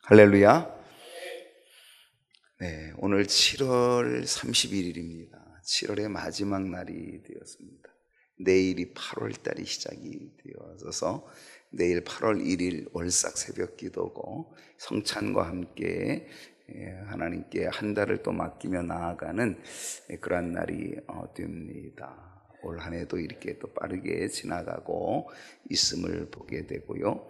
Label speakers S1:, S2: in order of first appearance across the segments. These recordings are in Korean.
S1: 할렐루야. 네, 오늘 7월 31일입니다. 7월의 마지막 날이 되었습니다. 내일이 8월 달이 시작이 되어서 내일 8월 1일 월삭 새벽 기도고 성찬과 함께 하나님께 한 달을 또 맡기며 나아가는 그러한 날이 됩니다. 올 한 해도 이렇게 또 빠르게 지나가고 있음을 보게 되고요.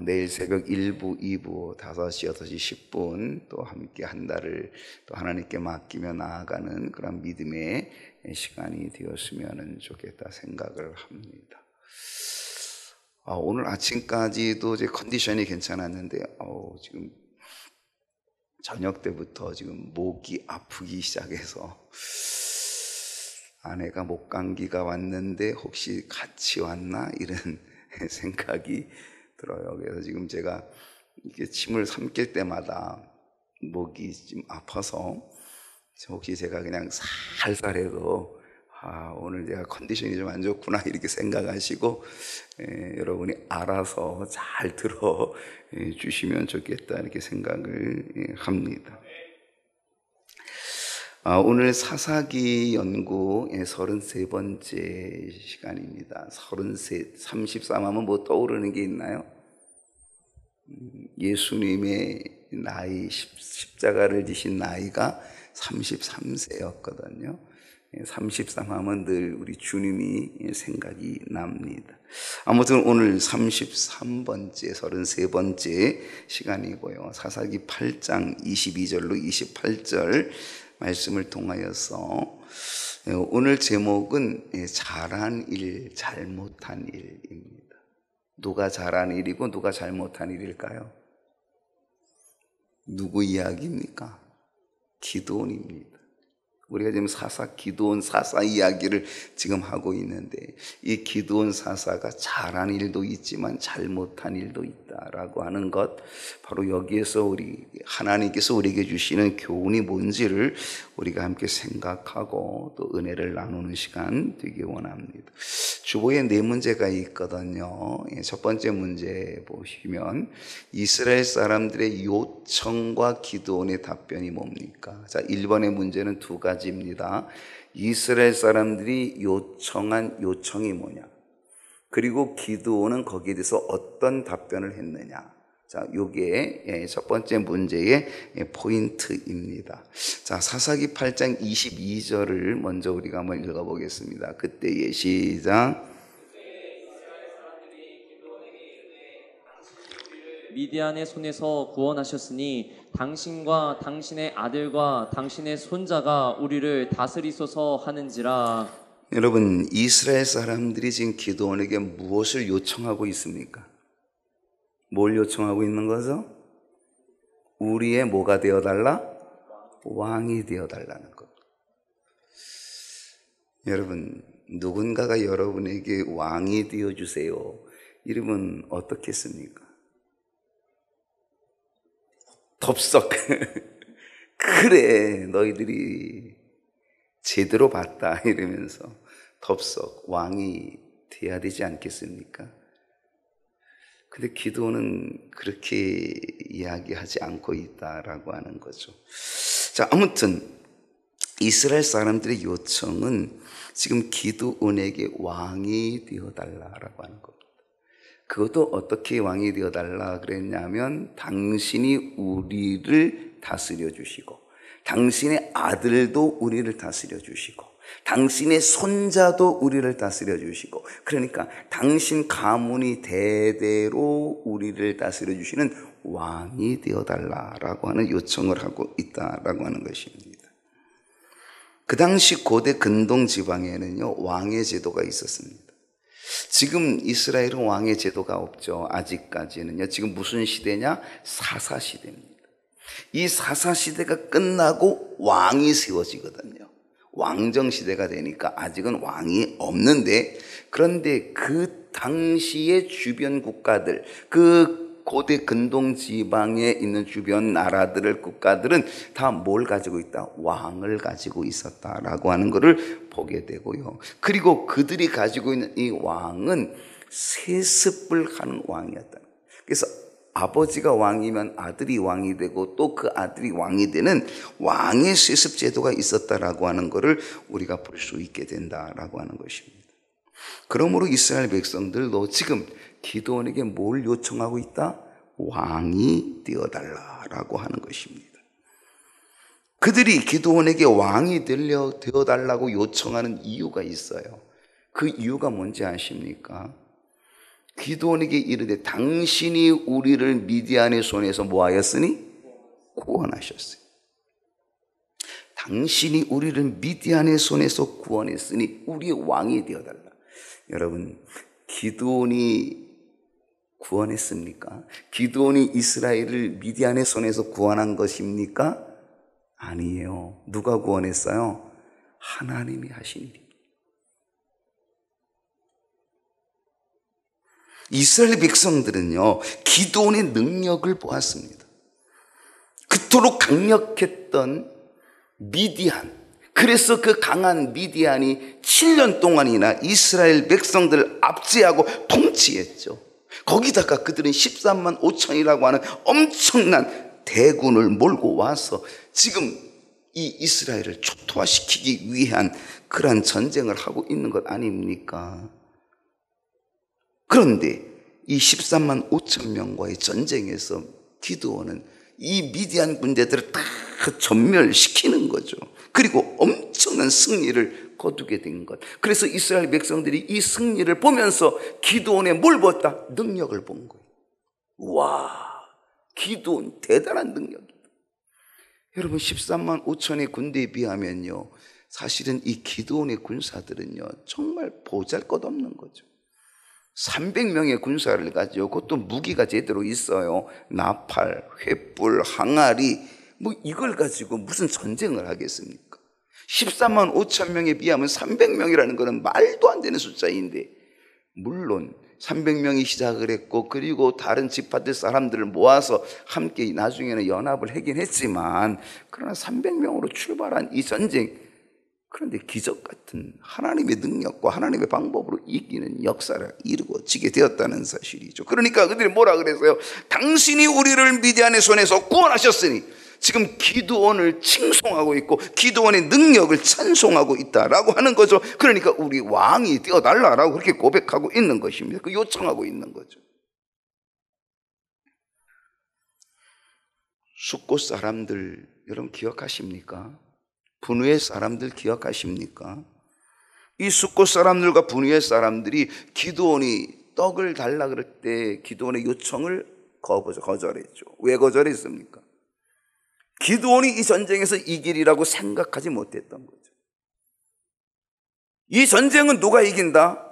S1: 내일 새벽 1부, 2부, 5시, 6시 10분 또 함께 한 달을 또 하나님께 맡기며 나아가는 그런 믿음의 시간이 되었으면 좋겠다 생각을 합니다. 오늘 아침까지도 제 컨디션이 괜찮았는데 지금 저녁 때부터 지금 목이 아프기 시작해서 아내가 목 감기가 왔는데 혹시 같이 왔나 이런 생각이 들어요. 그래서 지금 제가 이렇게 침을 삼킬 때마다 목이 좀 아파서 혹시 제가 그냥 살살해도 오늘 제가 컨디션이 좀 안 좋구나 이렇게 생각하시고 여러분이 알아서 잘 들어 주시면 좋겠다 이렇게 생각을 합니다. 오늘 사사기 연구의 33번째 시간입니다. 33 하면 뭐 떠오르는 게 있나요? 예수님의 나이, 십자가를 지신 나이가 33세였거든요. 33 하면 늘 우리 주님이 생각이 납니다. 아무튼 오늘 33번째, 33번째 시간이고요. 사사기 8장 22절로 28절 말씀을 통하여서 오늘 제목은 잘한 일, 잘못한 일입니다. 누가 잘한 일이고 누가 잘못한 일일까요? 누구 이야기입니까? 기드온입니다. 우리가 지금 기드온 사사 이야기를 지금 하고 있는데 이 기드온 사사가 잘한 일도 있지만 잘못한 일도 있다라고 하는 것, 바로 여기에서 하나님께서 우리에게 주시는 교훈이 뭔지를 우리가 함께 생각하고 또 은혜를 나누는 시간 되기 원합니다. 주보에 4문제가 있거든요. 첫 번째 문제 보시면 이스라엘 사람들의 요청과 기드온의 답변이 뭡니까? 자, 1번의 문제는 2가지입니다. 이스라엘 사람들이 요청한 요청이 뭐냐? 그리고 기드온은 거기에 대해서 어떤 답변을 했느냐? 자, 요게 첫 번째 문제의 포인트입니다. 자, 사사기 8장 22절을 먼저 우리가 한번 읽어보겠습니다. 그때의 시작.
S2: 미디안의 손에서 구원하셨으니 당신과 당신의 아들과 당신의 손자가 우리를 다스리소서 하는지라.
S1: 여러분, 이스라엘 사람들이 지금 기드온에게 무엇을 요청하고 있습니까? 뭘 요청하고 있는 거죠? 우리의 뭐가 되어달라? 왕이 되어달라는 것. 여러분, 누군가가 여러분에게 왕이 되어주세요 이러면 어떻겠습니까? 덥석 그래 너희들이 제대로 봤다 이러면서 덥석 왕이 돼야 되지 않겠습니까? 근데 기드온은 그렇게 이야기하지 않고 있다라고 하는 거죠. 자, 아무튼 이스라엘 사람들의 요청은 지금 기드온에게 왕이 되어달라라고 하는 겁니다. 그것도 어떻게 왕이 되어달라 그랬냐면 당신이 우리를 다스려 주시고 당신의 아들도 우리를 다스려 주시고 당신의 손자도 우리를 다스려 주시고, 그러니까 당신 가문이 대대로 우리를 다스려 주시는 왕이 되어달라라고 하는 요청을 하고 있다라고 하는 것입니다. 그 당시 고대 근동 지방에는요 왕의 제도가 있었습니다. 지금 이스라엘은 왕의 제도가 없죠. 아직까지는요. 지금 무슨 시대냐? 사사 시대입니다. 이 사사 시대가 끝나고 왕이 세워지거든요. 왕정 시대가 되니까 아직은 왕이 없는데, 그런데 그 당시의 주변 국가들, 그 고대 근동 지방에 있는 주변 나라들을 국가들은 다 뭘 가지고 있다? 왕을 가지고 있었다라고 하는 것을 보게 되고요. 그리고 그들이 가지고 있는 이 왕은 세습을 하는 왕이었다. 그래서 아버지가 왕이면 아들이 왕이 되고 또 그 아들이 왕이 되는 왕의 세습 제도가 있었다라고 하는 것을 우리가 볼 수 있게 된다라고 하는 것입니다. 그러므로 이스라엘 백성들도 지금 기드온에게 뭘 요청하고 있다? 왕이 되어달라라고 하는 것입니다. 그들이 기드온에게 왕이 되어달라고 요청하는 이유가 있어요. 그 이유가 뭔지 아십니까? 기드온에게 이르되 당신이 우리를 미디안의 손에서 뭐 하였으니? 구원하셨어요. 당신이 우리를 미디안의 손에서 구원했으니 우리의 왕이 되어달라. 여러분, 기드온이 구원했습니까? 기드온이 이스라엘을 미디안의 손에서 구원한 것입니까? 아니에요. 누가 구원했어요? 하나님이 하신 일입니다. 이스라엘 백성들은요, 기드온의 능력을 보았습니다. 그토록 강력했던 미디안, 그래서 그 강한 미디안이 7년 동안이나 이스라엘 백성들을 압제하고 통치했죠. 거기다가 그들은 13만 5천이라고 하는 엄청난 대군을 몰고 와서 지금 이 이스라엘을 초토화시키기 위한 그러한 전쟁을 하고 있는 것 아닙니까? 그런데 이 13만 5천 명과의 전쟁에서 기드온은 이 미디안 군대들을 다 전멸시키는 거죠. 그리고 엄청난 승리를 거두게 된 것. 그래서 이스라엘 백성들이 이 승리를 보면서 기드온에 뭘 보았다? 능력을 본 거예요. 와, 기드온 대단한 능력이다. 여러분, 13만 5천의 군대에 비하면요, 사실은 이 기드온의 군사들은요 정말 보잘것없는 거죠. 300명의 군사를 가지고 그것도 무기가 제대로 있어요. 나팔, 횃불, 항아리, 뭐 이걸 가지고 무슨 전쟁을 하겠습니까? 13만 5천 명에 비하면 300명이라는 것은 말도 안 되는 숫자인데, 물론 300명이 시작을 했고 그리고 다른 지파들 사람들을 모아서 함께 나중에는 연합을 하긴 했지만, 그러나 300명으로 출발한 이 전쟁, 그런데 기적 같은 하나님의 능력과 하나님의 방법으로 이기는 역사를 이루어지게 되었다는 사실이죠. 그러니까 그들이 뭐라 그랬어요? 당신이 우리를 미디안의 손에서 구원하셨으니, 지금 기드온을 칭송하고 있고 기드온의 능력을 찬송하고 있다라고 하는 거죠. 그러니까 우리 왕이 되어달라라고 그렇게 고백하고 있는 것입니다. 그 요청하고 있는 거죠. 숫곳 사람들 여러분 기억하십니까? 분우의 사람들 기억하십니까? 이 숫곳 사람들과 분우의 사람들이 기드온이 떡을 달라 그럴 때 기드온의 요청을 거절했죠. 왜 거절했습니까? 기드온이 이 전쟁에서 이기리라고 생각하지 못했던 거죠. 이 전쟁은 누가 이긴다?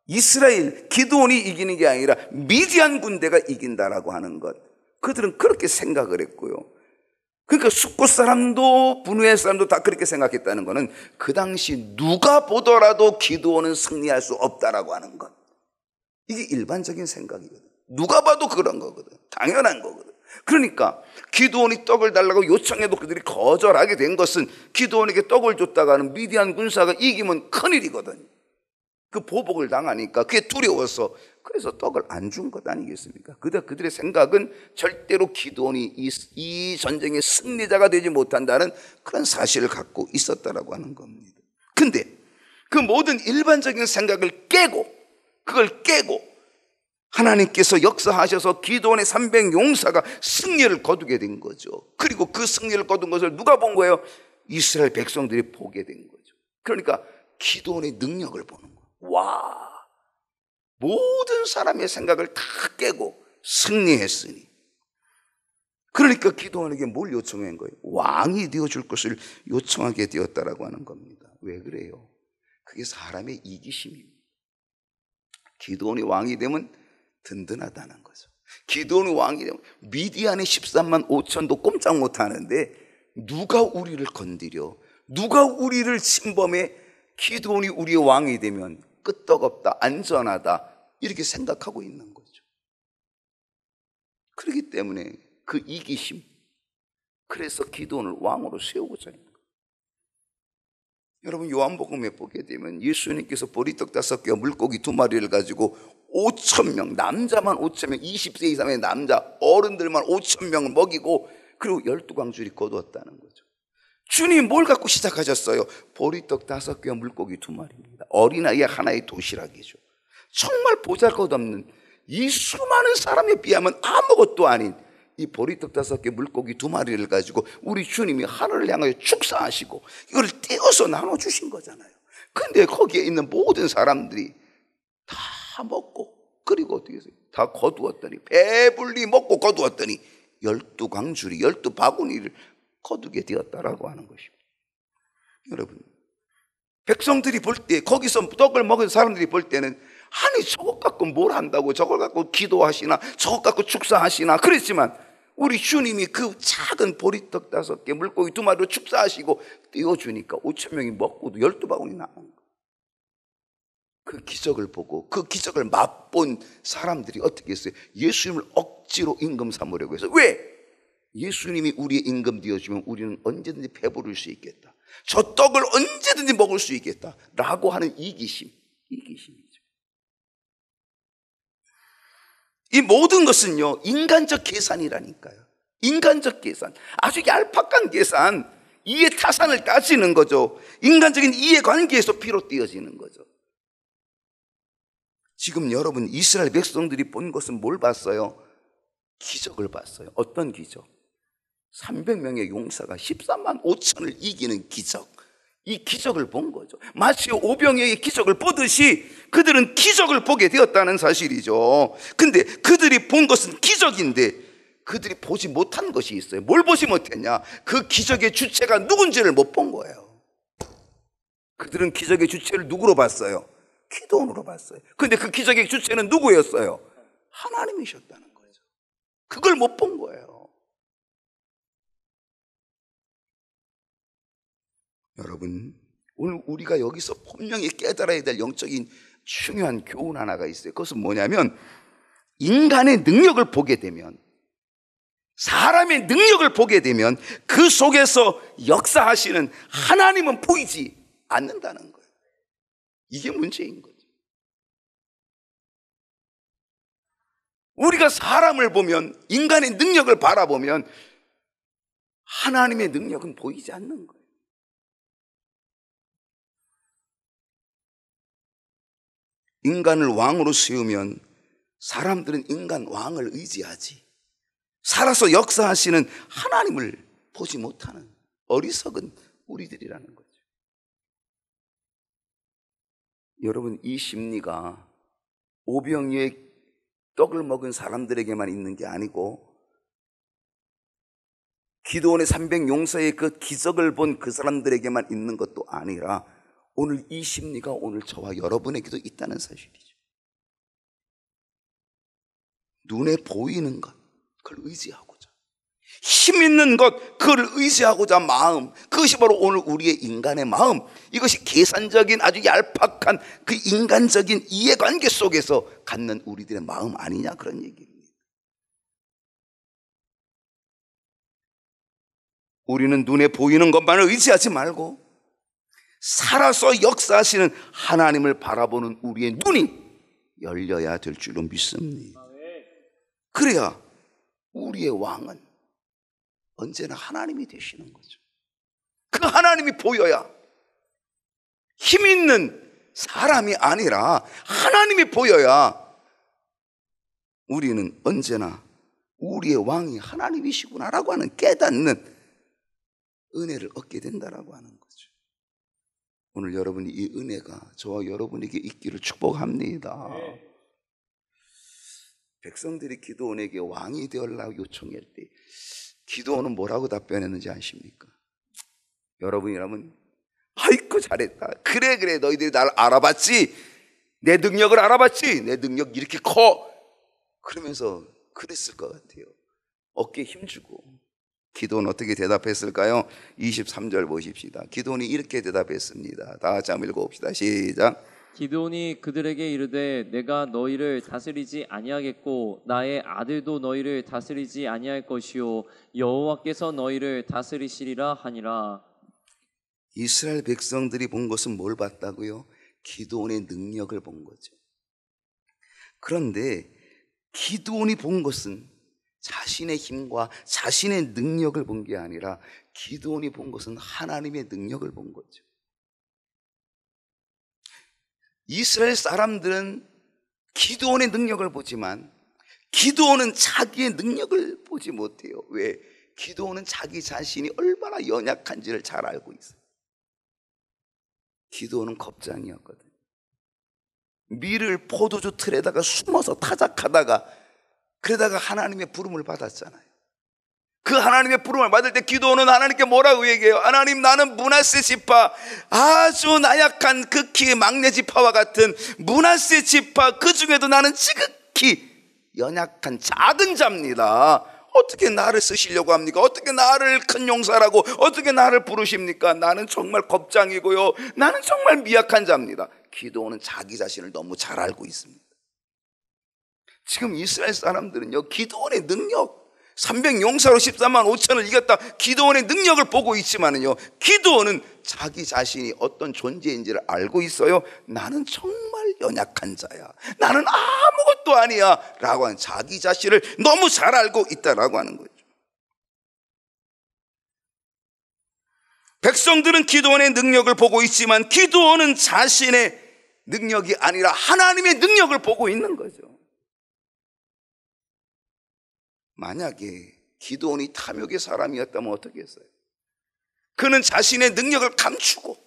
S1: 이스라엘, 기드온이 이기는 게 아니라 미디안 군대가 이긴다라고 하는 것, 그들은 그렇게 생각을 했고요. 그러니까 숫곳 사람도 분우의 사람도 다 그렇게 생각했다는 것은 그 당시 누가 보더라도 기드온은 승리할 수 없다라고 하는 것, 이게 일반적인 생각이거든. 누가 봐도 그런 거거든. 당연한 거거든. 그러니까 기드온이 떡을 달라고 요청해도 그들이 거절하게 된 것은 기드온에게 떡을 줬다가는 미디안 군사가 이기면 큰일이거든. 그 보복을 당하니까 그게 두려워서 그래서 떡을 안 준 것 아니겠습니까? 그들의 생각은 절대로 기드온이 이 전쟁의 승리자가 되지 못한다는 그런 사실을 갖고 있었다라고 하는 겁니다. 근데 그 모든 일반적인 생각을 깨고, 그걸 깨고 하나님께서 역사하셔서 기드온의 300용사가 승리를 거두게 된 거죠. 그리고 그 승리를 거둔 것을 누가 본 거예요? 이스라엘 백성들이 보게 된 거죠. 그러니까 기드온의 능력을 보는 거예요. 와, 모든 사람의 생각을 다 깨고 승리했으니, 그러니까 기드온에게 뭘 요청한 거예요? 왕이 되어줄 것을 요청하게 되었다라고 하는 겁니다. 왜 그래요? 그게 사람의 이기심입니다. 기드온이 왕이 되면 든든하다는 거죠. 기드온이 왕이 되면 미디안의 13만 5천도 꼼짝 못하는데 누가 우리를 건드려, 누가 우리를 침범해, 기드온이 우리의 왕이 되면 끄떡없다, 안전하다, 이렇게 생각하고 있는 거죠. 그렇기 때문에 그 이기심, 그래서 기드온을 왕으로 세우고자 하는 거예요. 여러분, 요한복음에 보게 되면 예수님께서 보리떡 5개와 물고기 2마리를 가지고 5,000명, 남자만 5,000명, 20세 이상의 남자 어른들만 5,000명을 먹이고, 그리고 12광줄이 거두었다는 거죠. 주님 뭘 갖고 시작하셨어요? 보리떡 5개와 물고기 2마리입니다. 어린아이 하나의 도시락이죠. 정말 보잘것없는 이 수많은 사람에 비하면 아무것도 아닌 이 보리떡 5개 물고기 2마리를 가지고 우리 주님이 하늘을 향하여 축사하시고 이걸 떼어서 나눠주신 거잖아요. 근데 거기에 있는 모든 사람들이 다 먹고, 그리고 어떻게 했어요? 다 거두었더니, 배불리 먹고 거두었더니 12광줄이 12바구니를 거두게 되었다라고 하는 것입니다. 여러분, 백성들이 볼 때, 거기서 떡을 먹은 사람들이 볼 때는, 아니 저것 갖고 뭘 한다고, 저걸 갖고 기도하시나, 저것 갖고 축사하시나 그랬지만, 우리 주님이 그 작은 보리떡 5개 물고기 2마리로 축사하시고 띄워주니까 5,000명이 먹고도 12바구니 남은 거예요. 그 기적을 보고 그 기적을 맛본 사람들이 어떻게 했어요? 예수님을 억지로 임금 삼으려고 해서. 왜? 예수님이 우리의 임금 되어주면 우리는 언제든지 배부를 수 있겠다, 저 떡을 언제든지 먹을 수 있겠다 라고 하는 이기심이죠. 이 모든 것은요, 인간적 계산이라니까요. 인간적 계산, 아주 얄팍한 계산, 이해 타산을 따지는 거죠. 인간적인 이해관계에서 비롯되어지는 거죠. 지금 여러분, 이스라엘 백성들이 본 것은 뭘 봤어요? 기적을 봤어요. 어떤 기적? 300명의 용사가 13만 5천을 이기는 기적. 이 기적을 본 거죠. 마치 오병이어의 기적을 보듯이 그들은 기적을 보게 되었다는 사실이죠. 근데 그들이 본 것은 기적인데 그들이 보지 못한 것이 있어요. 뭘 보지 못했냐? 그 기적의 주체가 누군지를 못 본 거예요. 그들은 기적의 주체를 누구로 봤어요? 기도원으로 봤어요. 근데 그 기적의 주체는 누구였어요? 하나님이셨다는 거죠. 그걸 못 본 거예요. 여러분, 오늘 우리가 여기서 분명히 깨달아야 될 영적인 중요한 교훈 하나가 있어요. 그것은 뭐냐면, 인간의 능력을 보게 되면, 사람의 능력을 보게 되면 그 속에서 역사하시는 하나님은 보이지 않는다는 거예요. 이게 문제인 거죠. 우리가 사람을 보면, 인간의 능력을 바라보면 하나님의 능력은 보이지 않는 거예요. 인간을 왕으로 세우면 사람들은 인간 왕을 의지하지, 살아서 역사하시는 하나님을 보지 못하는 어리석은 우리들이라는 거죠. 여러분, 이 심리가 오병이의 떡을 먹은 사람들에게만 있는 게 아니고, 기드온의 300용사의 그 기적을 본 그 사람들에게만 있는 것도 아니라, 오늘 이 심리가 오늘 저와 여러분에게도 있다는 사실이죠. 눈에 보이는 것, 그걸 의지하고자, 힘 있는 것, 그걸 의지하고자 마음, 그것이 바로 오늘 우리의 인간의 마음, 이것이 계산적인 아주 얄팍한 그 인간적인 이해관계 속에서 갖는 우리들의 마음 아니냐, 그런 얘기입니다. 우리는 눈에 보이는 것만을 의지하지 말고 살아서 역사하시는 하나님을 바라보는 우리의 눈이 열려야 될 줄로 믿습니다. 그래야 우리의 왕은 언제나 하나님이 되시는 거죠. 그 하나님이 보여야, 힘 있는 사람이 아니라 하나님이 보여야 우리는 언제나 우리의 왕이 하나님이시구나라고 하는 깨닫는 은혜를 얻게 된다라고 하는 거죠. 오늘 여러분이 이 은혜가 저와 여러분에게 있기를 축복합니다. 백성들이 기드온에게 왕이 되어달라고 요청할 때 기드온은 뭐라고 답변했는지 아십니까? 여러분이라면, 아이고 잘했다, 그래 너희들이 나를 알아봤지, 내 능력을 알아봤지, 내 능력 이렇게 커, 그러면서 그랬을 것 같아요. 어깨에 힘주고. 기드온 어떻게 대답했을까요? 23절 보십시다. 기드온이 이렇게 대답했습니다. 다 같이 한번 읽어봅시다. 시작.
S2: 기드온이 그들에게 이르되 내가 너희를 다스리지 아니하겠고 나의 아들도 너희를 다스리지 아니할 것이요 여호와께서 너희를 다스리시리라 하니라.
S1: 이스라엘 백성들이 본 것은 뭘 봤다고요? 기드온의 능력을 본 거죠. 그런데 기드온이 본 것은 자신의 힘과 자신의 능력을 본 게 아니라 기드온이 본 것은 하나님의 능력을 본 거죠. 이스라엘 사람들은 기드온의 능력을 보지만 기드온은 자기의 능력을 보지 못해요. 왜? 기드온은 자기 자신이 얼마나 연약한지를 잘 알고 있어요. 기드온은 겁장이었거든요. 밀을 포도주 틀에다가 숨어서 타작하다가 그러다가 하나님의 부름을 받았잖아요. 그 하나님의 부름을 받을 때 기드온은 하나님께 뭐라고 얘기해요? 하나님, 나는 므낫세 지파, 아주 나약한 극히 막내 지파와 같은 므낫세 지파, 그 중에도 나는 지극히 연약한 작은 자입니다. 어떻게 나를 쓰시려고 합니까? 어떻게 나를 큰 용사라고 어떻게 나를 부르십니까? 나는 정말 겁장이고요, 나는 정말 미약한 자입니다. 기드온은 자기 자신을 너무 잘 알고 있습니다. 지금 이스라엘 사람들은요, 기드온의 능력, 300용사로 14만 5천을 이겼다, 기드온의 능력을 보고 있지만은요, 기드온은 자기 자신이 어떤 존재인지를 알고 있어요. 나는 정말 연약한 자야, 나는 아무것도 아니야 라고 하는 자기 자신을 너무 잘 알고 있다라고 하는 거죠. 백성들은 기드온의 능력을 보고 있지만 기드온은 자신의 능력이 아니라 하나님의 능력을 보고 있는 거죠. 만약에 기드온이 탐욕의 사람이었다면 어떻게 했어요? 그는 자신의 능력을 감추고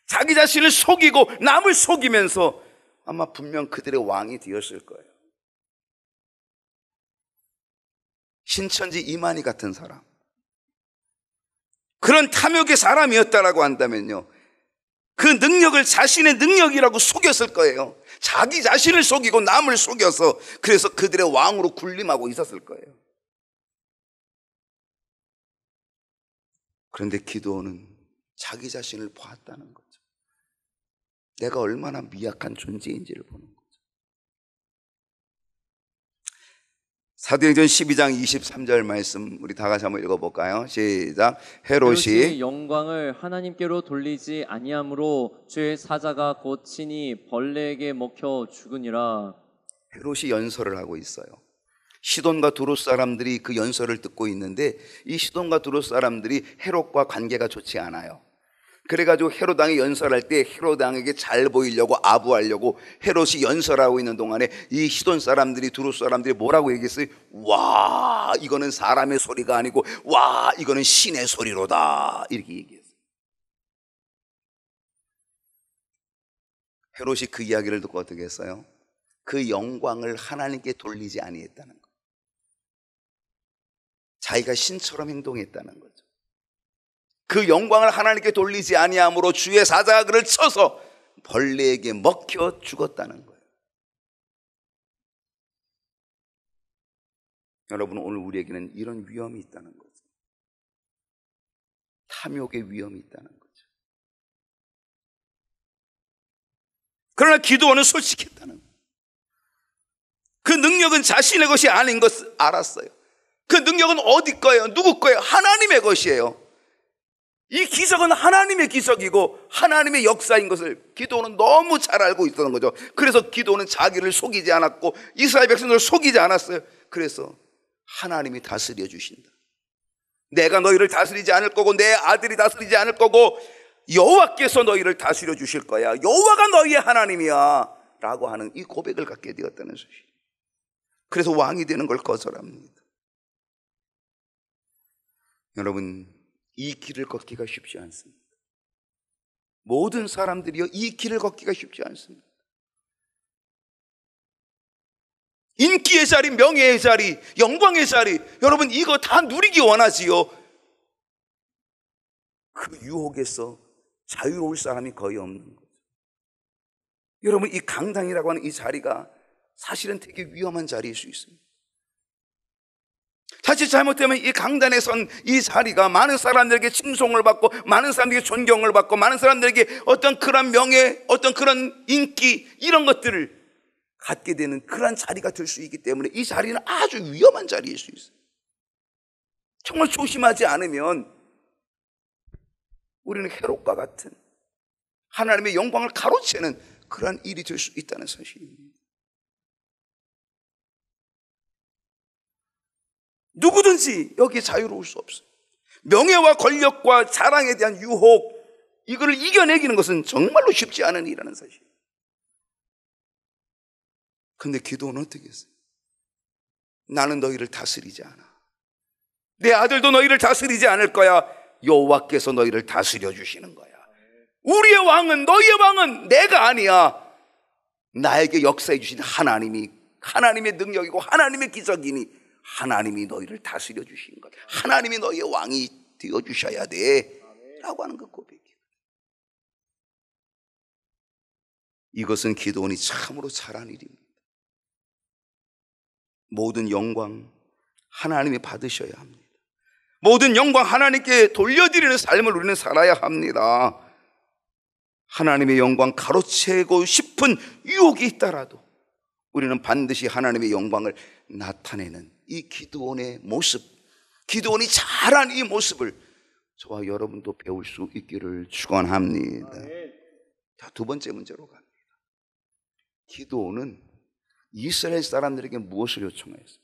S1: 자기 자신을 속이고 남을 속이면서 아마 분명 그들의 왕이 되었을 거예요. 신천지 이만희 같은 사람, 그런 탐욕의 사람이었다라고 한다면요, 그 능력을 자신의 능력이라고 속였을 거예요. 자기 자신을 속이고 남을 속여서 그래서 그들의 왕으로 군림하고 있었을 거예요. 그런데 기드온은 자기 자신을 보았다는 거죠. 내가 얼마나 미약한 존재인지를 보는 거죠. 사도행전 12장 23절 말씀 우리 다 같이 한번 읽어볼까요? 시작. 헤롯이
S2: 영광을 하나님께로 돌리지 아니함으로 주의 사자가 곧 친히 벌레에게 먹혀 죽으니라.
S1: 헤롯이 연설을 하고 있어요. 시돈과 두로 사람들이 그 연설을 듣고 있는데 이 시돈과 두로 사람들이 헤롯과 관계가 좋지 않아요. 그래가지고 헤롯 왕이 연설할 때 헤롯 왕에게 잘 보이려고 아부하려고 헤롯이 연설하고 있는 동안에 이 시돈 사람들이, 두로 사람들이 뭐라고 얘기했어요? 와, 이거는 사람의 소리가 아니고 와, 이거는 신의 소리로다, 이렇게 얘기했어요. 헤롯이 그 이야기를 듣고 어떻게 했어요? 그 영광을 하나님께 돌리지 아니했다는 거, 자기가 신처럼 행동했다는 거죠. 그 영광을 하나님께 돌리지 아니함으로 주의 사자가 그를 쳐서 벌레에게 먹혀 죽었다는 거예요. 여러분, 오늘 우리에게는 이런 위험이 있다는 거죠. 탐욕의 위험이 있다는 거죠. 그러나 기드온은 솔직했다는 거예요. 그 능력은 자신의 것이 아닌 것을 알았어요. 그 능력은 어디 거예요? 누구 거예요? 하나님의 것이에요. 이 기적은 하나님의 기적이고 하나님의 역사인 것을 기드온은 너무 잘 알고 있었던 거죠. 그래서 기드온은 자기를 속이지 않았고 이스라엘 백성들을 속이지 않았어요. 그래서 하나님이 다스려 주신다. 내가 너희를 다스리지 않을 거고 내 아들이 다스리지 않을 거고 여호와께서 너희를 다스려 주실 거야. 여호와가 너희의 하나님이야 라고 하는 이 고백을 갖게 되었다는 사실. 그래서 왕이 되는 걸 거절합니다. 여러분, 이 길을 걷기가 쉽지 않습니다. 모든 사람들이요, 이 길을 걷기가 쉽지 않습니다. 인기의 자리, 명예의 자리, 영광의 자리, 여러분 이거 다 누리기 원하지요. 그 유혹에서 자유로울 사람이 거의 없는 거죠. 여러분, 이 강당이라고 하는 이 자리가 사실은 되게 위험한 자리일 수 있습니다. 사실 잘못되면 이 강단에 선 이 자리가 많은 사람들에게 칭송을 받고 많은 사람들에게 존경을 받고 많은 사람들에게 어떤 그런 명예, 어떤 그런 인기, 이런 것들을 갖게 되는 그런 자리가 될 수 있기 때문에 이 자리는 아주 위험한 자리일 수 있어요. 정말 조심하지 않으면 우리는 헤롯과 같은 하나님의 영광을 가로채는 그런 일이 될 수 있다는 사실입니다. 누구든지 여기에 자유로울 수 없어요. 명예와 권력과 자랑에 대한 유혹, 이거를 이겨내기는 것은 정말로 쉽지 않은 일이라는 사실. 근데 기도는 어떻게 했어요? 나는 너희를 다스리지 않아. 내 아들도 너희를 다스리지 않을 거야. 여호와께서 너희를 다스려 주시는 거야. 우리의 왕은, 너희의 왕은 내가 아니야. 나에게 역사해 주신 하나님의 능력이고 하나님의 기적이니 하나님이 너희를 다스려 주신 거야. 하나님이 너희의 왕이 되어 주셔야 돼 라고 하는 그 고백이에요. 이것은 기도원이 참으로 잘한 일입니다. 모든 영광 하나님이 받으셔야 합니다. 모든 영광 하나님께 돌려드리는 삶을 우리는 살아야 합니다. 하나님의 영광 가로채고 싶은 유혹이 있더라도 우리는 반드시 하나님의 영광을 나타내는 이 기도원의 모습, 기도원이 잘한 이 모습을 저와 여러분도 배울 수 있기를 축원합니다. 자, 두 번째 문제로 갑니다. 기도원은 이스라엘 사람들에게 무엇을 요청했어요?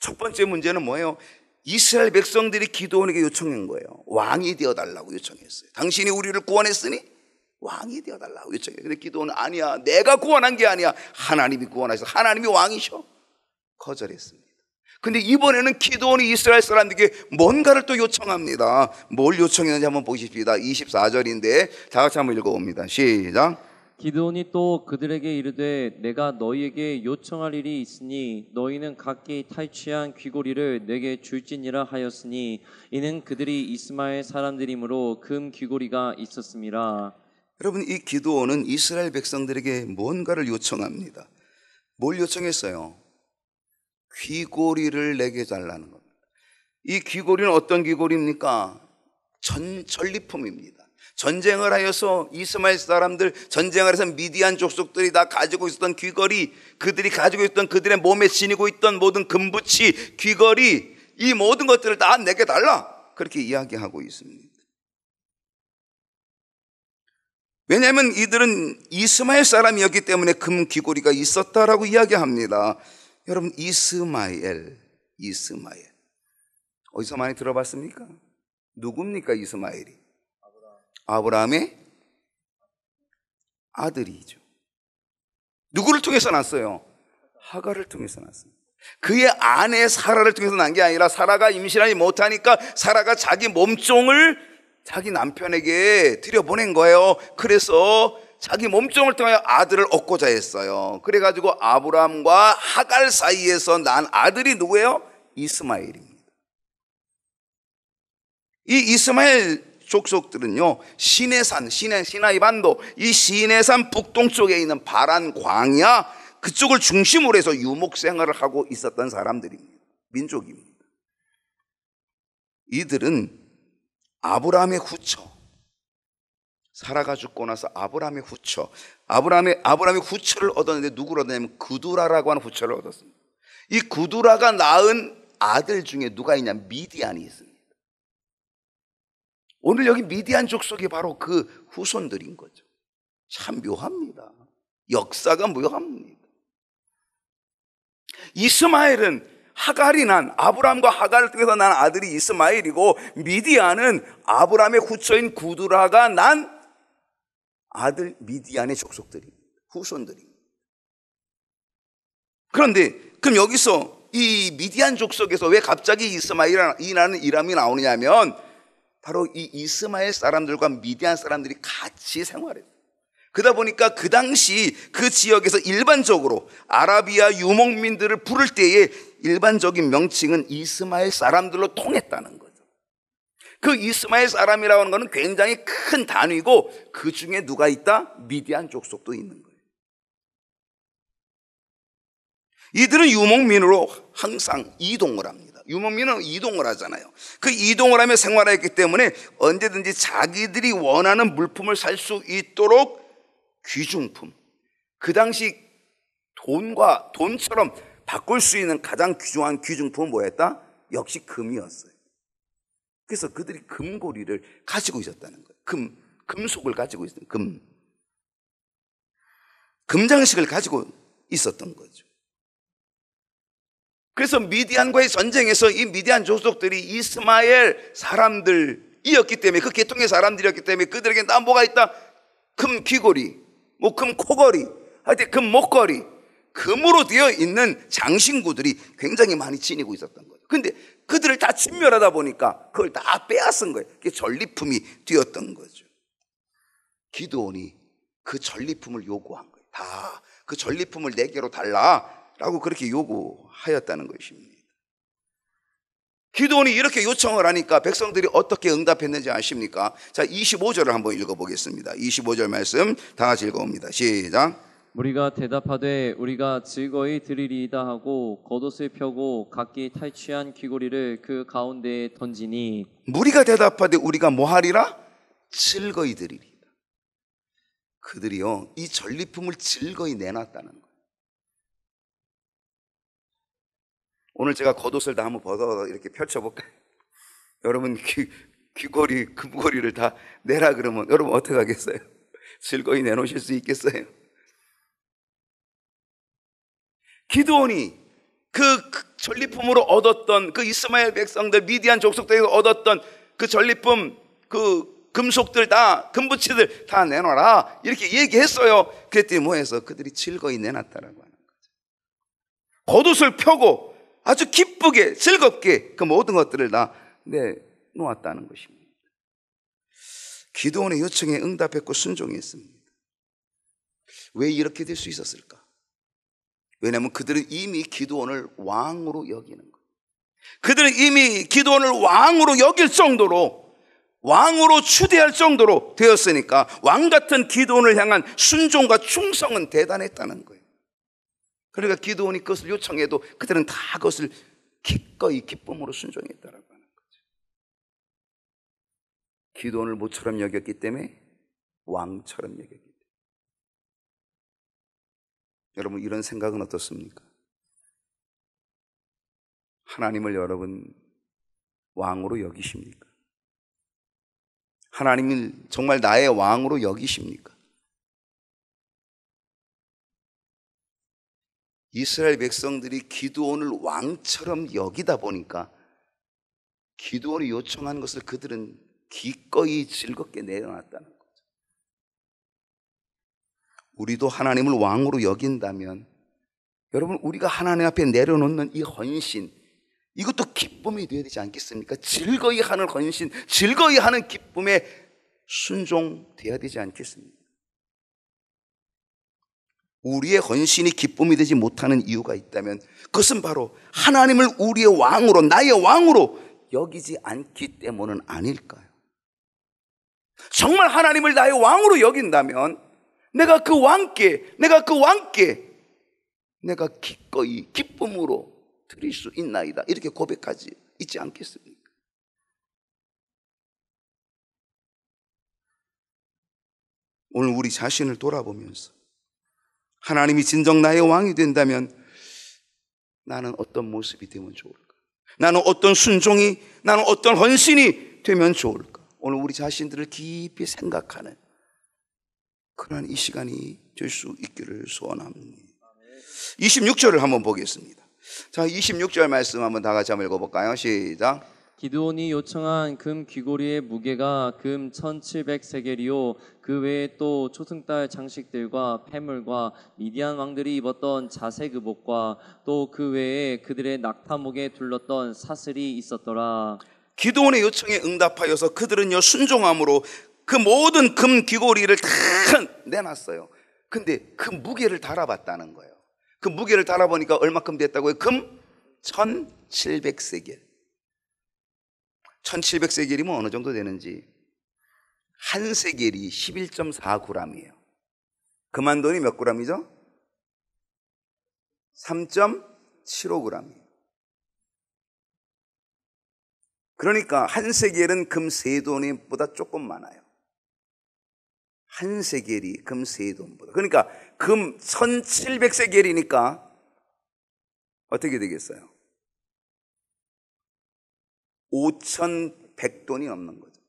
S1: 첫 번째 문제는 뭐예요? 이스라엘 백성들이 기도원에게 요청한 거예요. 왕이 되어달라고 요청했어요. 당신이 우리를 구원했으니 왕이 되어달라고 요청해요. 근데 기도원은 아니야, 내가 구원한 게 아니야, 하나님이 구원하셔서 하나님이 왕이셔. 거절했습니다. 근데 이번에는 기도원이 이스라엘 사람들에게 뭔가를 또 요청합니다. 뭘 요청했는지 한번 보십시다. 24절인데 다 같이 한번 읽어봅니다. 시작.
S2: 기드온이 또 그들에게 이르되 내가 너희에게 요청할 일이 있으니 너희는 각기 탈취한 귀고리를 내게 줄지니라 하였으니 이는 그들이 이스마엘 사람들이므로 금 귀고리가 있었음이라.
S1: 여러분, 이 기드온은 이스라엘 백성들에게 뭔가를 요청합니다. 뭘 요청했어요? 귀고리를 내게 달라는 겁니다. 이 귀고리는 어떤 귀고리입니까? 전리품입니다. 전쟁을 하여서 이스마엘 사람들, 전쟁을 해서 미디안 족속들이 다 가지고 있었던 귀걸이, 그들이 가지고 있던 그들의 몸에 지니고 있던 모든 금붙이, 귀걸이, 이 모든 것들을 다 내게 달라, 그렇게 이야기하고 있습니다. 왜냐하면 이들은 이스마엘 사람이었기 때문에 금 귀고리가 있었다라고 이야기합니다. 여러분, 이스마엘 어디서 많이 들어봤습니까? 누굽니까? 이스마엘이 아브라함의 아들이죠. 누구를 통해서 났어요? 하갈을 통해서 났습니다. 그의 아내 사라를 통해서 난 게 아니라 사라가 임신하지 못하니까 사라가 자기 몸종을 자기 남편에게 들여보낸 거예요. 그래서 자기 몸종을 통하여 아들을 얻고자 했어요. 그래가지고 아브라함과 하갈 사이에서 난 아들이 누구예요? 이스마엘입니다. 이 이스마엘 족속들은요, 시내산, 시나이 반도, 이 시내산 북동쪽에 있는 바란 광야, 그쪽을 중심으로 해서 유목 생활을 하고 있었던 사람들입니다. 민족입니다. 이들은 아브라함의 후처, 사라가 죽고 나서 아브라함의 후처, 아브라함의 후처를 얻었는데 누구를 얻었냐면 구두라라고 하는 후처를 얻었습니다. 이 구두라가 낳은 아들 중에 누가 있냐? 미디안이 있습니다. 오늘 여기 미디안 족속이 바로 그 후손들인 거죠. 참 묘합니다. 역사가 묘합니다. 이스마엘은 하갈이 난, 아브라함과 하갈을 통해서 난 아들이 이스마엘이고, 미디안은 아브라함의 후처인 구두라가 난 아들 미디안의 족속들입니다. 후손들입니다. 그런데 그럼 여기서 이 미디안 족속에서 왜 갑자기 이스마엘이라는 이름이 나오느냐면, 바로 이 이스마엘 사람들과 미디안 사람들이 같이 생활했어요. 그러다 보니까 그 당시 그 지역에서 일반적으로 아라비아 유목민들을 부를 때에 일반적인 명칭은 이스마엘 사람들로 통했다는 거죠. 그 이스마엘 사람이라고 하는 것은 굉장히 큰 단위고, 그 중에 누가 있다? 미디안 족속도 있는 거예요. 이들은 유목민으로 항상 이동을 합니다. 유목민은 이동을 하잖아요. 그 이동을 하며 생활했기 때문에 언제든지 자기들이 원하는 물품을 살 수 있도록 귀중품, 그 당시 돈처럼 바꿀 수 있는 가장 귀중한 귀중품은 뭐였다? 역시 금이었어요. 그래서 그들이 금고리를 가지고 있었다는 거예요. 금속을 가지고 있었던 금장식을 가지고 있었던 거죠. 그래서 미디안과의 전쟁에서 이 미디안 족속들이 이스마엘 사람들이었기 때문에, 그 계통의 사람들이었기 때문에 그들에게 나 뭐가 있다? 금 귀걸이, 뭐 금 코걸이, 하여튼 금 목걸이, 금으로 되어 있는 장신구들이 굉장히 많이 지니고 있었던 거예요. 근데 그들을 다 진멸하다 보니까 그걸 다 빼앗은 거예요. 그게 전리품이 되었던 거죠. 기드온이 그 전리품을 요구한 거예요. 다 그 전리품을 내게로 달라라고 그렇게 요구하였다는 것입니다. 기드온이 이렇게 요청을 하니까 백성들이 어떻게 응답했는지 아십니까? 자, 25절을 한번 읽어보겠습니다. 25절 말씀 다 같이 읽어봅니다. 시작.
S2: 무리가 대답하되 우리가 즐거이 드리리이다 하고 겉옷을 펴고 각기 탈취한 귀고리를 그 가운데에 던지니,
S1: 무리가 대답하되 우리가 뭐하리라? 즐거이 드리리이다. 그들이요, 이 전리품을 즐거이 내놨다는 거예요. 오늘 제가 겉옷을 다 한번 벗어 이렇게 펼쳐볼까요? 여러분 귀걸이, 금고리를 다 내라 그러면 여러분 어떻게 하겠어요? 즐거이 내놓으실 수 있겠어요? 기드온이 그 전리품으로 얻었던, 그 이스마엘 백성들, 미디안 족속들에서 얻었던 그 전리품, 그 금속들 다, 금부치들 다 내놔라 이렇게 얘기했어요. 그랬더니 뭐해서 그들이 즐거이 내놨다라고 하는 거죠. 겉옷을 펴고 아주 기쁘게 즐겁게 그 모든 것들을 다 내놓았다는 것입니다. 기드온의 요청에 응답했고 순종했습니다. 왜 이렇게 될 수 있었을까? 왜냐하면 그들은 이미 기드온을 왕으로 여기는 거예요. 그들은 이미 기드온을 왕으로 여길 정도로, 왕으로 추대할 정도로 되었으니까 왕 같은 기드온을 향한 순종과 충성은 대단했다는 거예요. 그러니까 기드온이 그것을 요청해도 그들은 다 그것을 기꺼이 기쁨으로 순종했다라고 하는 거죠. 기드온을 모처럼 여겼기 때문에 왕처럼 여겼기 때문에. 여러분, 이런 생각은 어떻습니까? 하나님을 여러분 왕으로 여기십니까? 하나님을 정말 나의 왕으로 여기십니까? 이스라엘 백성들이 기드온을 왕처럼 여기다 보니까 기드온이 요청한 것을 그들은 기꺼이 즐겁게 내려놨다는 거죠. 우리도 하나님을 왕으로 여긴다면 여러분, 우리가 하나님 앞에 내려놓는 이 헌신, 이것도 기쁨이 되어야 되지 않겠습니까? 즐거이 하는 헌신, 즐거이 하는 기쁨에 순종되어야 되지 않겠습니까? 우리의 헌신이 기쁨이 되지 못하는 이유가 있다면 그것은 바로 하나님을 우리의 왕으로, 나의 왕으로 여기지 않기 때문은 아닐까요? 정말 하나님을 나의 왕으로 여긴다면 내가 그 왕께 내가 기꺼이 기쁨으로 드릴 수 있나이다, 이렇게 고백하지 있지 않겠습니까? 오늘 우리 자신을 돌아보면서 하나님이 진정 나의 왕이 된다면 나는 어떤 모습이 되면 좋을까? 나는 어떤 순종이, 나는 어떤 헌신이 되면 좋을까? 오늘 우리 자신들을 깊이 생각하는 그러한 이 시간이 될 수 있기를 소원합니다. 26절을 한번 보겠습니다. 자, 26절 말씀 한번 다 같이 한번 읽어볼까요? 시작.
S2: 기드온이 요청한 금 귀고리의 무게가 금 1700세겔이요 그 외에 또 초승달 장식들과 폐물과 미디안 왕들이 입었던 자색 의복과 또 그 외에 그들의 낙타목에 둘렀던 사슬이 있었더라.
S1: 기드온의 요청에 응답하여서 그들은요 순종함으로 그 모든 금 귀고리를 다 내놨어요. 근데 그 무게를 달아봤다는 거예요. 그 무게를 달아보니까 얼마큼 됐다고요? 금 1700세겔. 1700세겔이면 어느 정도 되는지, 한 세겔이 11.4g이에요. 금한 돈이 몇 g이죠? 3.75g이에요. 그러니까 한 세겔은 금 3돈보다 조금 많아요. 한 세겔이 금 3돈보다. 그러니까 금 1700세겔이니까 어떻게 되겠어요? 5100돈이 넘는 거죠.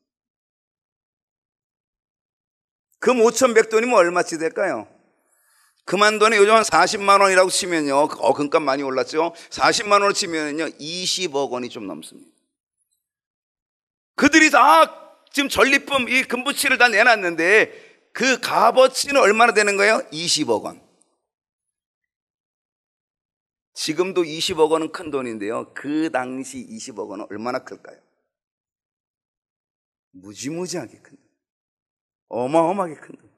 S1: 금 5100돈이면 얼마치 될까요? 그만돈에 요즘 한 40만 원이라고 치면요, 금값 많이 올랐죠. 40만 원을 치면요 20억 원이 좀 넘습니다. 그들이 다 지금 전리품 이 금부치를 다 내놨는데 그 값어치는 얼마나 되는 거예요? 20억 원. 지금도 20억 원은 큰 돈인데요, 그 당시 20억 원은 얼마나 클까요? 무지무지하게 큰 돈, 어마어마하게 큰 돈.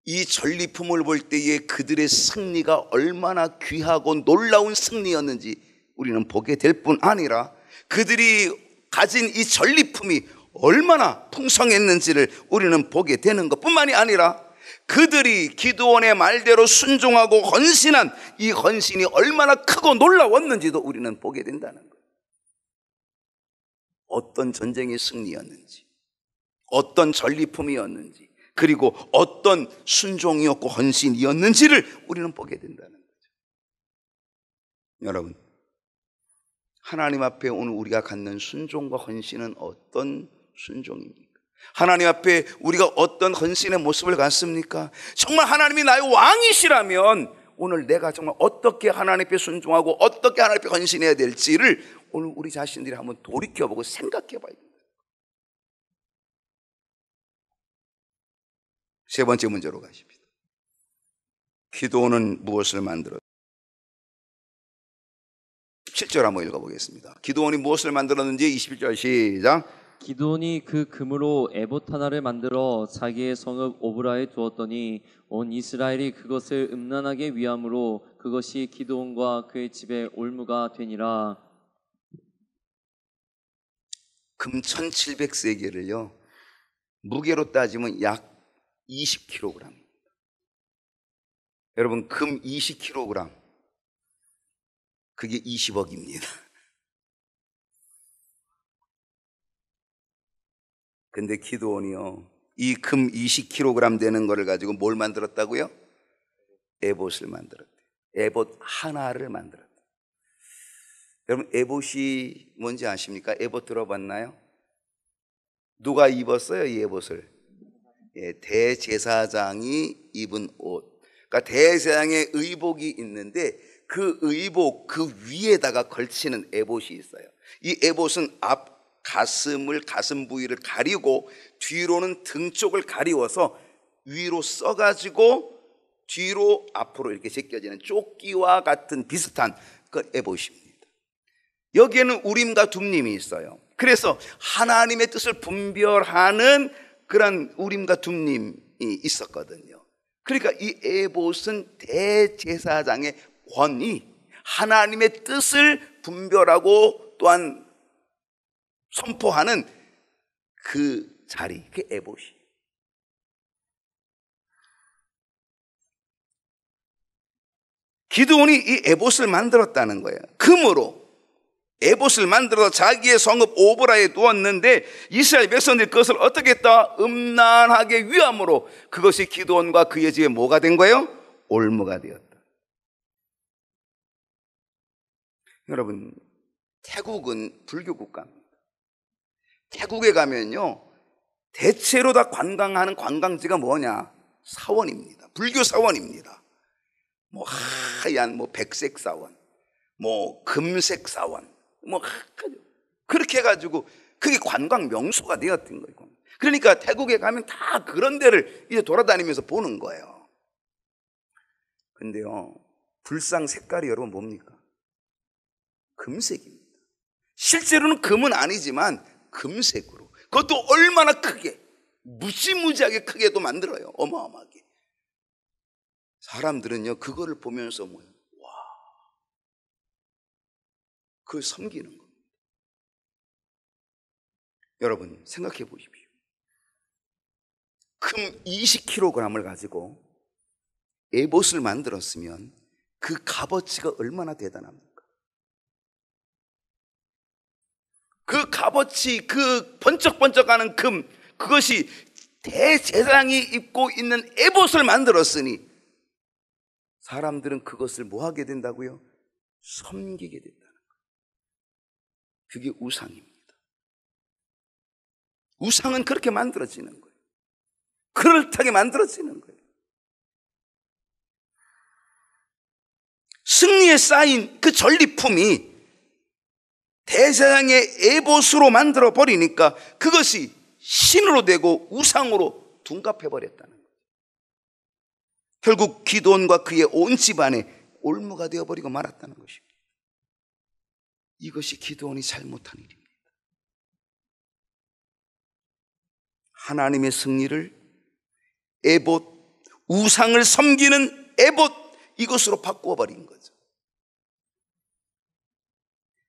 S1: 이 전리품을 볼 때에 그들의 승리가 얼마나 귀하고 놀라운 승리였는지 우리는 보게 될 뿐 아니라, 그들이 가진 이 전리품이 얼마나 풍성했는지를 우리는 보게 되는 것뿐만이 아니라, 그들이 기드온의 말대로 순종하고 헌신한 이 헌신이 얼마나 크고 놀라웠는지도 우리는 보게 된다는 거예요. 어떤 전쟁의 승리였는지, 어떤 전리품이었는지, 그리고 어떤 순종이었고 헌신이었는지를 우리는 보게 된다는 거죠. 여러분, 하나님 앞에 오늘 우리가 갖는 순종과 헌신은 어떤 순종입니까? 하나님 앞에 우리가 어떤 헌신의 모습을 갖습니까? 정말 하나님이 나의 왕이시라면 오늘 내가 정말 어떻게 하나님 앞에 순종하고 어떻게 하나님 앞에 헌신해야 될지를 오늘 우리 자신들이 한번 돌이켜보고 생각해 봐야 됩니다. 세 번째 문제로 가십니다. 기도는 무엇을 만들었? 17절 한번 읽어보겠습니다. 기도원이 무엇을 만들었는지 21절 시작.
S2: 기드온이 그 금으로 에봇 하나를 만들어 자기의 성읍 오브라에 두었더니 온 이스라엘이 그것을 음란하게 위함으로 그것이 기드온과 그의 집에 올무가 되니라.
S1: 금 1700세겔을요 무게로 따지면 약 20kg. 여러분, 금 20kg, 그게 20억입니다. 근데 기드온이요, 이 금 20kg 되는 거를 가지고 뭘 만들었다고요? 에봇을 만들었대요. 에봇 하나를 만들었대요. 여러분, 에봇이 뭔지 아십니까? 에봇 들어봤나요? 누가 입었어요, 이 에봇을? 대제사장이 입은 옷. 그러니까 대제사장의 의복이 있는데 그 의복 그 위에다가 걸치는 에봇이 있어요. 이 에봇은 앞 가슴 부위를 가리고 뒤로는 등 쪽을 가리워서 위로 써가지고 뒤로 앞으로 이렇게 제껴지는 조끼와 같은 비슷한 그 에봇입니다. 여기에는 우림과 둠림이 있어요. 그래서 하나님의 뜻을 분별하는 그런 우림과 둠림이 있었거든요. 그러니까 이 에봇은 대제사장의 권위, 하나님의 뜻을 분별하고 또한 선포하는 그 자리, 그 에봇이. 기드온이 이 에봇을 만들었다는 거예요. 금으로 에봇을 만들어서 자기의 성읍 오브라에 두었는데 이스라엘 백성들이 그것을 어떻게 했다? 음란하게 위함으로 그것이 기드온과 그의 집에 뭐가 된 거예요? 올무가 되었다. 여러분, 태국은 불교 국가입니다. 태국에 가면요 대체로 다 관광하는 관광지가 뭐냐? 사원입니다. 불교 사원입니다. 뭐 하얀 뭐 백색 사원, 뭐 금색 사원, 뭐 그렇게 해가지고 그게 관광 명소가 되었던 거예요. 그러니까 태국에 가면 다 그런 데를 이제 돌아다니면서 보는 거예요. 근데요, 불상 색깔이 여러분 뭡니까? 금색입니다. 실제로는 금은 아니지만 금색으로, 그것도 얼마나 크게, 무지무지하게 크게도 만들어요. 어마어마하게. 사람들은요 그거를 보면서 뭐예요? 와, 그걸 섬기는 겁니다. 여러분 생각해 보십시오. 금 20kg을 가지고 에봇을 만들었으면 그 값어치가 얼마나 대단합니까? 그 값어치, 그 번쩍번쩍하는 금, 그것이 대제사장이 입고 있는 에봇을 만들었으니 사람들은 그것을 뭐 하게 된다고요? 섬기게 된다는 거예요. 그게 우상입니다. 우상은 그렇게 만들어지는 거예요. 그럴듯하게 만들어지는 거예요. 승리에 쌓인 그 전리품이 대제사장의 에봇으로 만들어 버리니까 그것이 신으로 되고 우상으로 둔갑해 버렸다는 거예요. 결국 기드온과 그의 온 집안에 올무가 되어버리고 말았다는 것입니다. 이것이 기드온이 잘못한 일입니다. 하나님의 승리를 에봇, 우상을 섬기는 에봇, 이것으로 바꾸어버린 거죠.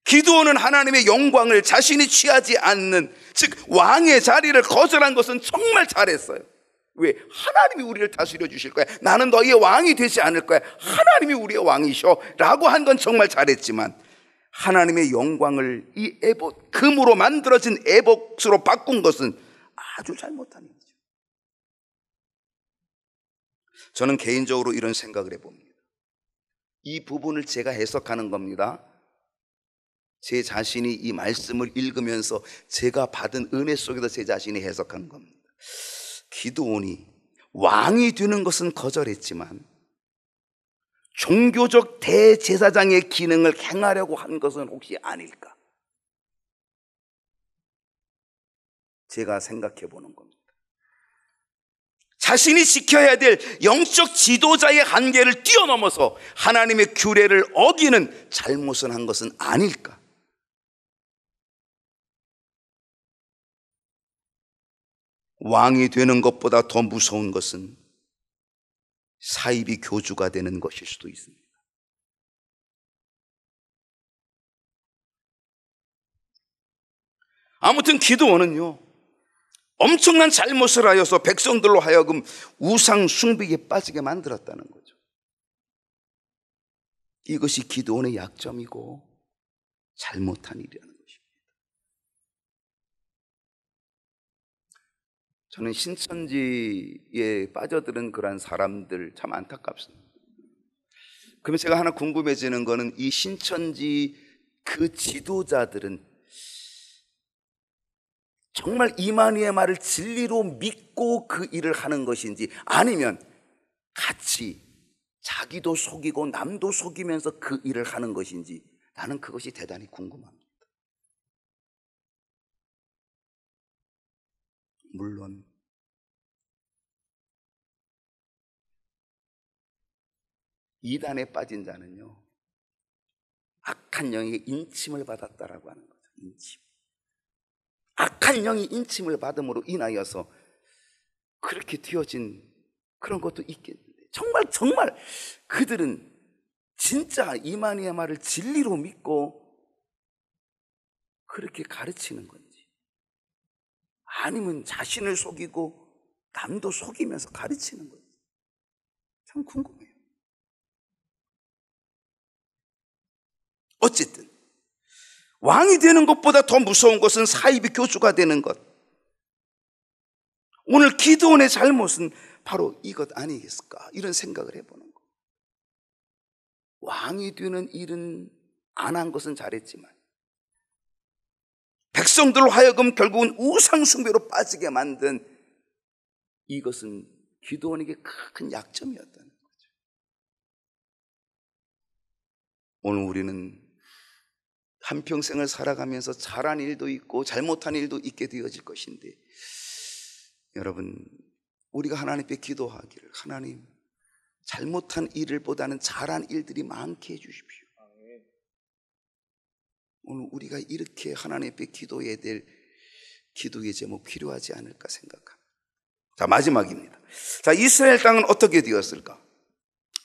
S1: 기드온은 하나님의 영광을 자신이 취하지 않는, 즉 왕의 자리를 거절한 것은 정말 잘했어요. 왜? 하나님이 우리를 다스려 주실 거야. 나는 너희의 왕이 되지 않을 거야. 하나님이 우리의 왕이셔 라고 한 건 정말 잘했지만, 하나님의 영광을 이 에봇, 금으로 만들어진 에봇으로 바꾼 것은 아주 잘못한 일이죠. 저는 개인적으로 이런 생각을 해봅니다. 이 부분을 제가 해석하는 겁니다. 제 자신이 이 말씀을 읽으면서 제가 받은 은혜 속에서 제 자신이 해석한 겁니다. 기드온이 왕이 되는 것은 거절했지만 종교적 대제사장의 기능을 행하려고 한 것은 혹시 아닐까? 제가 생각해 보는 겁니다. 자신이 지켜야 될 영적 지도자의 한계를 뛰어넘어서 하나님의 규례를 어기는 잘못을 한 것은 아닐까? 왕이 되는 것보다 더 무서운 것은 사이비 교주가 되는 것일 수도 있습니다. 아무튼 기드온은요, 엄청난 잘못을 하여서 백성들로 하여금 우상 숭배에 빠지게 만들었다는 거죠. 이것이 기드온의 약점이고 잘못한 일이라는 것입니다. 저는 신천지에 빠져드는 그런 사람들 참 안타깝습니다. 그러면 제가 하나 궁금해지는 거는, 이 신천지 그 지도자들은 정말 이만희의 말을 진리로 믿고 그 일을 하는 것인지, 아니면 같이 자기도 속이고 남도 속이면서 그 일을 하는 것인지, 나는 그것이 대단히 궁금합니다. 물론 이단에 빠진 자는요, 악한 영에게 인침을 받았다라고 하는 거죠. 인침. 악한 영이 인침을 받음으로 인하여서 그렇게 되어진 그런 것도 있겠는데, 정말 그들은 진짜 이만희의 말을 진리로 믿고 그렇게 가르치는 건지, 아니면 자신을 속이고 남도 속이면서 가르치는 건지 참 궁금해요. 어쨌든 왕이 되는 것보다 더 무서운 것은 사이비 교주가 되는 것. 오늘 기드온의 잘못은 바로 이것 아니겠을까, 이런 생각을 해보는 것. 왕이 되는 일은 안 한 것은 잘했지만 백성들로 하여금 결국은 우상 숭배로 빠지게 만든 이것은 기드온에게 큰 약점이었다는 거죠. 오늘 우리는 한평생을 살아가면서 잘한 일도 있고 잘못한 일도 있게 되어질 것인데, 여러분, 우리가 하나님께 기도하기를, 하나님, 잘못한 일보다는 잘한 일들이 많게 해주십시오. 오늘 우리가 이렇게 하나님 앞에 기도해야 될 기도의 제목 필요하지 않을까 생각합니다. 자, 마지막입니다. 자, 이스라엘 땅은 어떻게 되었을까?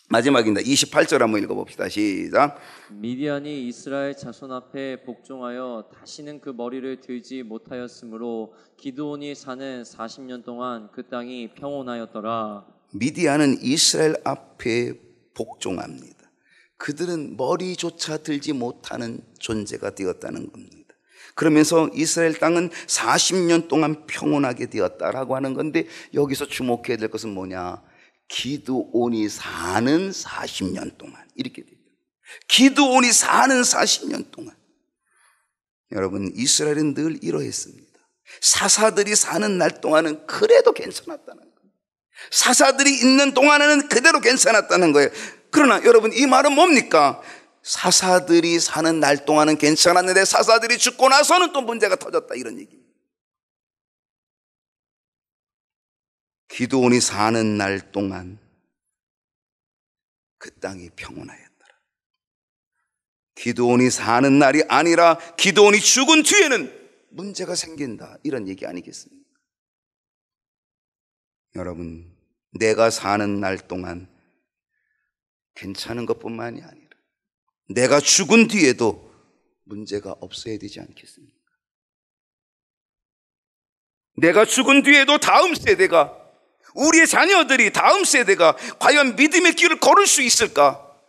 S1: 마지막입니다. 28절 한번 읽어봅시다. 시작.
S2: 미디안이 이스라엘 자손 앞에 복종하여 다시는 그 머리를 들지 못하였으므로 기드온이 사는 40년 동안 그 땅이 평온하였더라.
S1: 미디안은 이스라엘 앞에 복종합니다. 그들은 머리조차 들지 못하는 존재가 되었다는 겁니다. 그러면서 이스라엘 땅은 40년 동안 평온하게 되었다라고 하는 건데, 여기서 주목해야 될 것은 뭐냐? 기드온이 사는 40년 동안, 이렇게 됩니다. 기드온이 사는 40년 동안. 여러분, 이스라엘은 늘 이러했습니다. 사사들이 사는 날 동안은 그래도 괜찮았다는 거예요. 사사들이 있는 동안에는 그대로 괜찮았다는 거예요. 그러나 여러분, 이 말은 뭡니까? 사사들이 사는 날 동안은 괜찮았는데 사사들이 죽고 나서는 또 문제가 터졌다, 이런 얘기입니다. 기드온이 사는 날 동안 그 땅이 평온하였더라. 기드온이 사는 날이 아니라 기드온이 죽은 뒤에는 문제가 생긴다, 이런 얘기 아니겠습니까? 여러분, 내가 사는 날 동안 괜찮은 것뿐만이 아니라 내가 죽은 뒤에도 문제가 없어야 되지 않겠습니까? 내가 죽은 뒤에도 다음 세대가, 우리의 자녀들이, 다음 세대가 과연 믿음의 길을 걸을 수 있을까?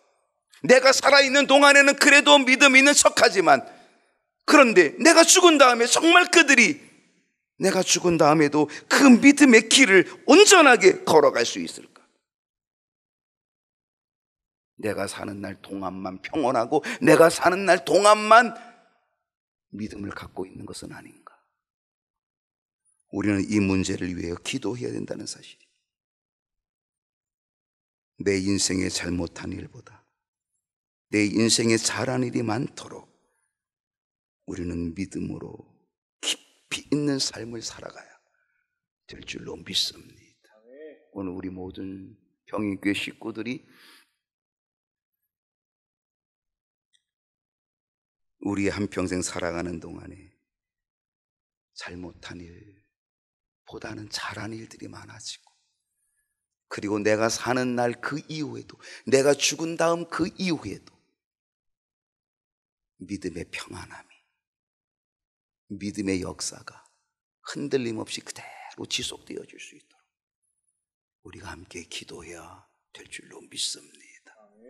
S1: 내가 살아있는 동안에는 그래도 믿음 있는 척하지만, 그런데 내가 죽은 다음에 정말 그들이 내가 죽은 다음에도 그 믿음의 길을 온전하게 걸어갈 수 있을까? 내가 사는 날 동안만 평온하고 내가 사는 날 동안만 믿음을 갖고 있는 것은 아닌가? 우리는 이 문제를 위해 기도해야 된다는 사실이, 내 인생에 잘못한 일보다 내 인생에 잘한 일이 많도록 우리는 믿음으로 깊이 있는 삶을 살아가야 될 줄로 믿습니다. 오늘 우리 모든 평인교회 식구들이 우리의 한평생 살아가는 동안에 잘못한 일보다는 잘한 일들이 많아지고, 그리고 내가 사는 날 그 이후에도, 내가 죽은 다음 그 이후에도 믿음의 평안함이, 믿음의 역사가 흔들림 없이 그대로 지속되어질 수 있도록 우리가 함께 기도해야 될 줄로 믿습니다.